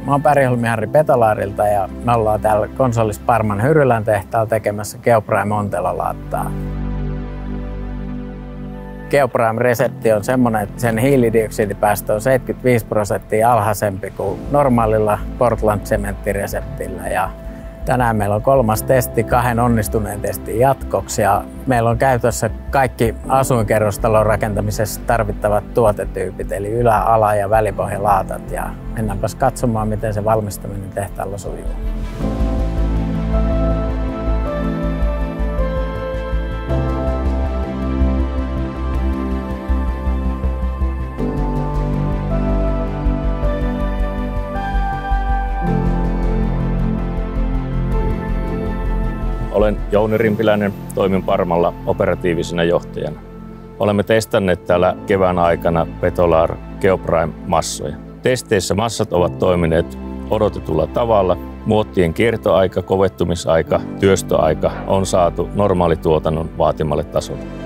Mä oon Bergholmin Harri Betolarilta ja me ollaan täällä Consolis Parman Hyrylän tehtaalla tekemässä Geoprime Ontelolaattaa. Geoprime-resepti on semmoinen, että sen hiilidioksidipäästö on 75% alhaisempi kuin normaalilla Portland-sementtireseptillä. Ja tänään meillä on 3. testi 2 onnistuneen testin jatkoksi ja meillä on käytössä kaikki asuinkerrostalon rakentamisessa tarvittavat tuotetyypit, eli ylä-, ala- ja välipohjalaatat. Ja mennäänpäs katsomaan, miten se valmistaminen tehtaalla sujuu. Olen Jouni Rimpiläinen, toimin Parmalla operatiivisena johtajana. Olemme testanneet täällä kevään aikana Betolar Geoprime-massoja. Testeissä massat ovat toimineet odotetulla tavalla. Muottien kiertoaika, kovettumisaika, työstöaika on saatu normaalituotannon vaatimalle tasolle.